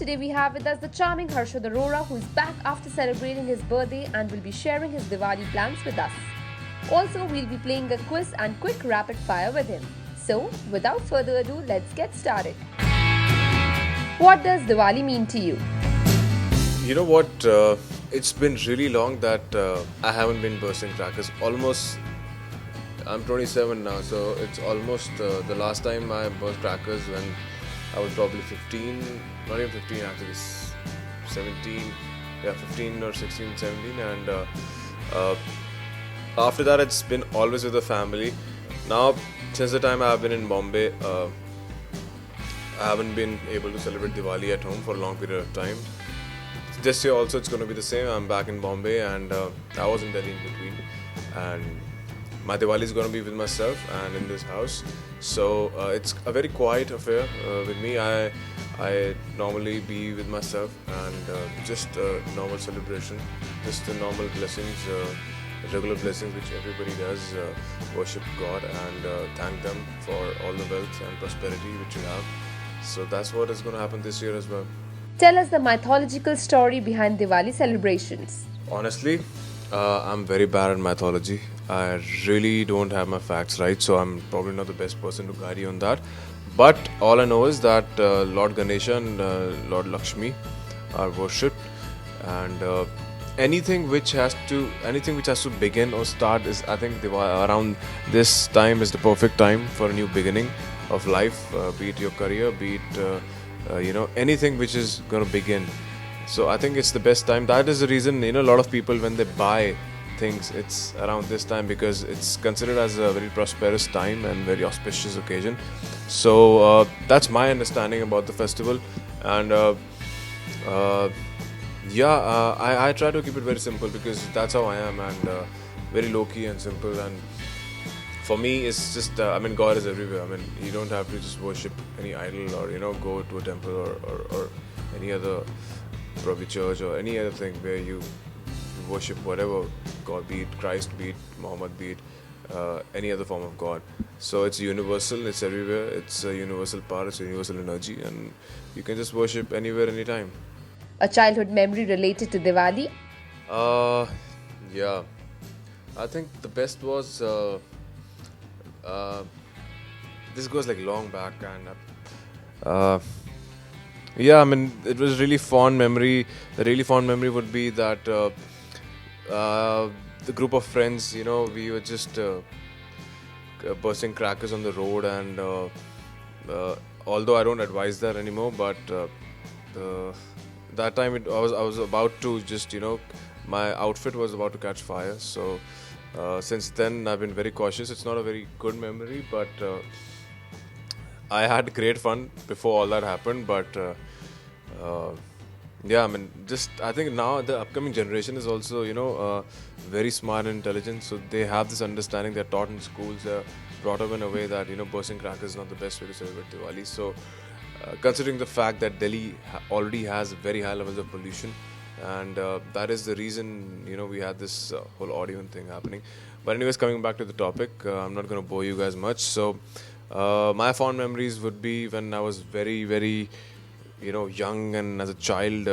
Today we have with us the charming Harshad Arora, who is back after celebrating his birthday and will be sharing his Diwali plans with us. Also, we'll be playing a quiz and quick rapid fire with him. So, without further ado, let's get started. What does Diwali mean to you? You know what? It's been really long that I haven't been bursting crackers. Almost, I'm 27 now, so it's almost the last time I burst crackers when I was probably 15, not even 15 actually, 17, yeah, 15 or 16, 17, and after that it's been always with the family. Now, since the time I've been in Bombay, I haven't been able to celebrate Diwali at home for a long period of time. This year also it's going to be the same. I'm back in Bombay and I was in Delhi in between, and my Diwali is going to be with myself and in this house. So it's a very quiet affair with me. I normally be with myself and just a normal celebration, just the normal blessings, regular blessings which everybody does, worship God and thank them for all the wealth and prosperity which you have. So that's what is going to happen this year as well. Tell us the mythological story behind Diwali celebrations. Honestly, I'm very bad at mythology. I really don't have my facts right, so I'm probably not the best person to guide you on that. But all I know is that Lord Ganesha and Lord Lakshmi are worshipped, and anything which has to begin or start is, I think, around this time is the perfect time for a new beginning of life, be it your career, be it anything which is going to begin. So I think it's the best time. That is the reason, a lot of people, when they buy things, it's around this time because it's considered as a very prosperous time and very auspicious occasion. So that's my understanding about the festival. And I try to keep it very simple because that's how I am, and very low-key and simple. And for me, it's just, God is everywhere. You don't have to just worship any idol or, go to a temple or any other probably church or any other thing where you worship whatever God, be it Christ, be it Muhammad, be it any other form of God. So it's universal, it's everywhere, it's a universal power, it's a universal energy, and you can just worship anywhere, anytime. A childhood memory related to Diwali? Yeah. I think the best was... this goes like long back, and it was really fond memory. The really fond memory would be that the group of friends, we were just bursting crackers on the road, and although I don't advise that anymore, but that time I was about to just, my outfit was about to catch fire. So since then I've been very cautious. It's not a very good memory, but I had great fun before all that happened. But I think now the upcoming generation is also, very smart and intelligent. So they have this understanding. They're taught in schools. They're brought up in a way that, bursting crackers is not the best way to celebrate Diwali. So considering the fact that Delhi already has very high levels of pollution, and that is the reason, we had this whole audio thing happening. But anyways, coming back to the topic, I'm not going to bore you guys much. So my fond memories would be when I was very, very, young, and as a child,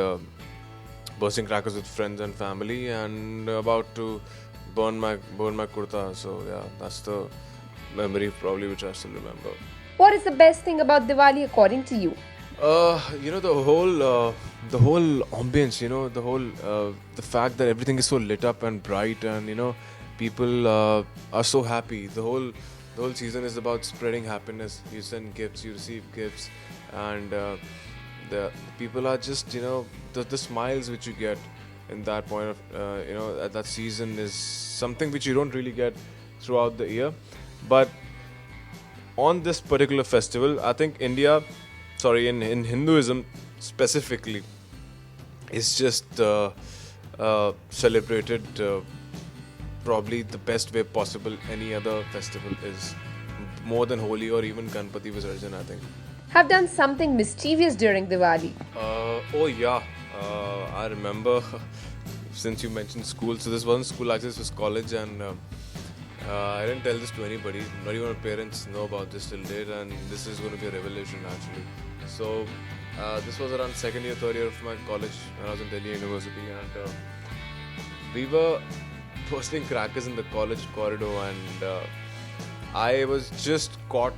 bursting crackers with friends and family, and about to burn my kurta. So yeah, that's the memory probably which I still remember. What is the best thing about Diwali according to you? The whole ambience, the fact that everything is so lit up and bright, and people are so happy. The whole season is about spreading happiness. You send gifts, you receive gifts, and the people are just, the smiles which you get in that point of, at that season is something which you don't really get throughout the year. But on this particular festival, I think in Hinduism specifically, it's just celebrated probably the best way possible. Any other festival is more than Holi or even Ganpati Visarjan, I think. Have done something mischievous during Diwali? I remember, since you mentioned school, so this wasn't school, actually this was college, and I didn't tell this to anybody, not even my parents know about this till date, and this is going to be a revelation actually. So This was around second year, third year of my college when I was in Delhi University, and we were posting crackers in the college corridor, and I was just caught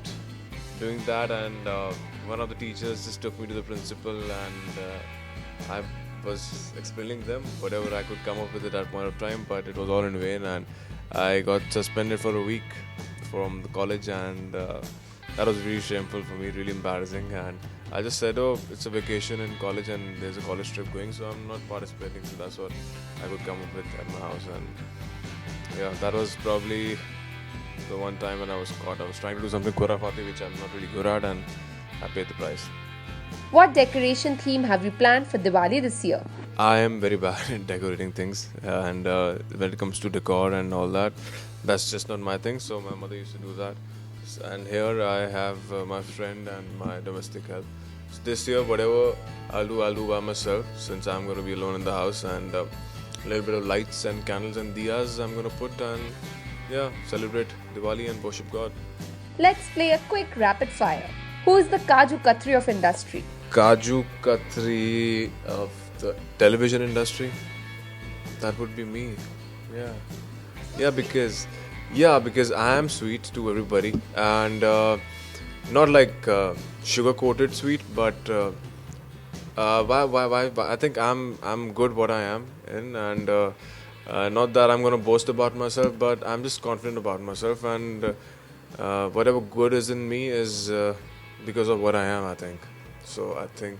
doing that, and one of the teachers just took me to the principal, and I was explaining them whatever I could come up with at that point of time, but it was all in vain, and I got suspended for a week from the college, and that was really shameful for me, really embarrassing. And I just said, oh, it's a vacation in college and there's a college trip going, so I'm not participating. So that's what I could come up with at my house. And yeah, that was probably the one time when I was caught. I was trying to do something Khurafati, which I'm not really good at, and I paid the price. What decoration theme have you planned for Diwali this year? I am very bad at decorating things, and when it comes to decor and all that, that's just not my thing. So my mother used to do that, and here I have my friend and my domestic help. So this year, whatever I'll do by myself, since I'm going to be alone in the house, and a little bit of lights and candles and diyas I'm going to put, and yeah, celebrate Diwali and worship God. Let's play a quick rapid fire. Who is the Kaju Katri of industry? Kaju Katri of the television industry. That would be me. Yeah. Because I am sweet to everybody, and not like sugar coated sweet, but why? I think I'm good what I am in, and not that I'm gonna boast about myself, but I'm just confident about myself, and whatever good is in me is because of what I am, I think. So I think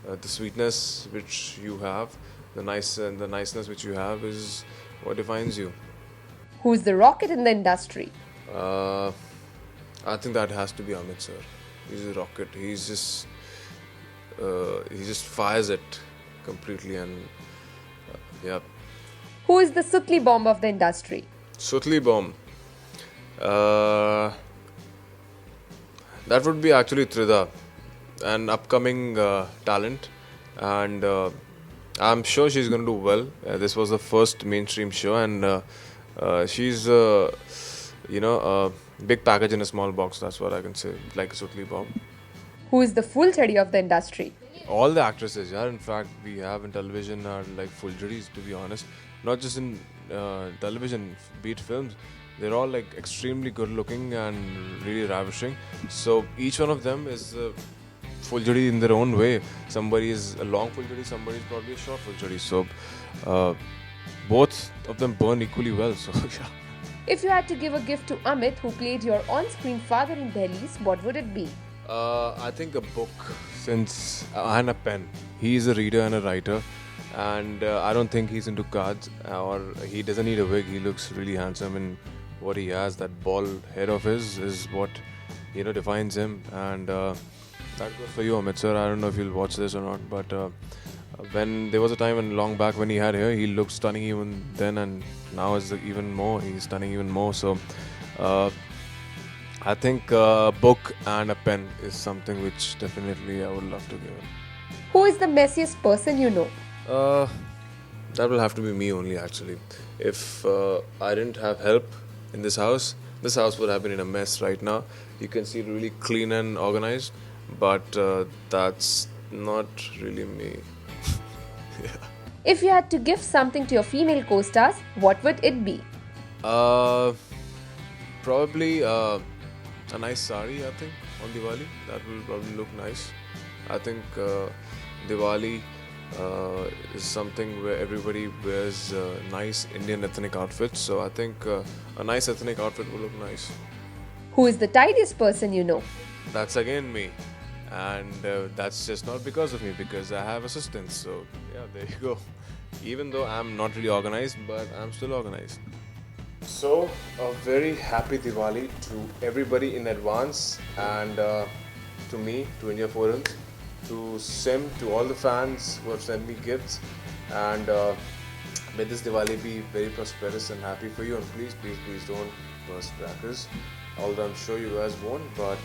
the sweetness which you have, the niceness which you have is what defines you. Who is the rocket in the industry? Uh, I think that has to be Amit sir. He's a rocket. He just fires it completely, and yeah. Who is the Sutli bomb of the industry? Sutli bomb. Uh, that would be actually Trida, an upcoming talent, and I'm sure she's going to do well. This was the first mainstream show, and she's a big package in a small box. That's what I can say, like a Sutli bomb. Who is the full teddy of the industry? All the actresses, yeah. In fact, we have in television are like full juddies, to be honest. Not just in television, be it films. They're all like extremely good looking and really ravishing. So each one of them is a full juddy in their own way. Somebody is a long full juddy, somebody is probably a short full juddy. So both of them burn equally well. So yeah. If you had to give a gift to Amit, who played your on-screen father in Delhi's, what would it be? I think a book, and a pen. He's a reader and a writer, and I don't think he's into cards, or he doesn't need a wig. He looks really handsome, and what he has, that bald head of his, is what defines him. And that goes for you, Amit sir. I don't know if you'll watch this or not, but when there was a time when long back when he had hair, he looked stunning even then, and now is even more. He's stunning even more. So. I think a book and a pen is something which definitely I would love to give him. Who is the messiest person you know? Uh, that will have to be me only, actually. If I didn't have help in this house would have been in a mess right now. You can see really clean and organized, but that's not really me. Yeah. If you had to give something to your female co-stars, what would it be? Probably a nice sari, I think, on Diwali. That will probably look nice. I think Diwali is something where everybody wears nice Indian ethnic outfits. So I think a nice ethnic outfit will look nice. Who is the tidiest person you know? That's again me. And that's just not because of me, because I have assistants. So yeah, there you go. Even though I'm not really organized, but I'm still organized. So, a very happy Diwali to everybody in advance, and to me, to India Forums, to Sim, to all the fans who have sent me gifts, and may this Diwali be very prosperous and happy for you. And please don't burst crackers. Although I'm sure you guys won't, but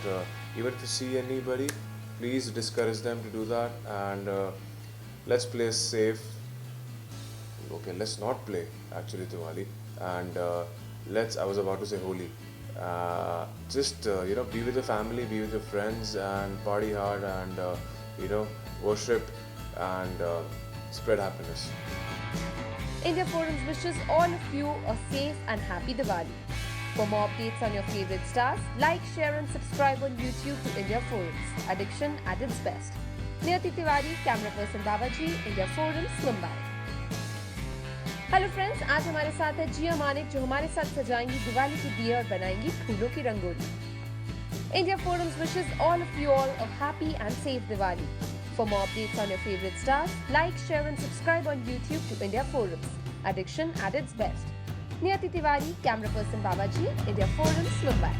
even if you see anybody, please discourage them to do that, and let's play safe. Okay, let's not play actually Diwali, and I was about to say Holi. Just be with your family, be with your friends, and party hard, and worship and spread happiness. India Forums wishes all of you a safe and happy Diwali. For more updates on your favorite stars, like, share and subscribe on YouTube to India Forums. Addiction at its best. Niyati Tiwari, camera person Babaji, India Forums, Mumbai. Hello friends, आज हमारे साथ है जिया मानिक जो हमारे साथ सजाएंगी दिवाली की दिए और बनाएंगी फूलों की rangoli. India Forums wishes all of you all a happy and safe Diwali. For more updates on your favorite stars, like, share and subscribe on YouTube to India Forums. Addiction at its best. Niyati Tiwari, camera person Babaji, India Forums, Mumbai.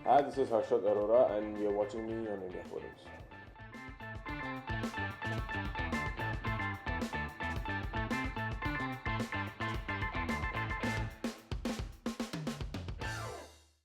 Hi, this is Harshad Arora and we are watching me on India Forums.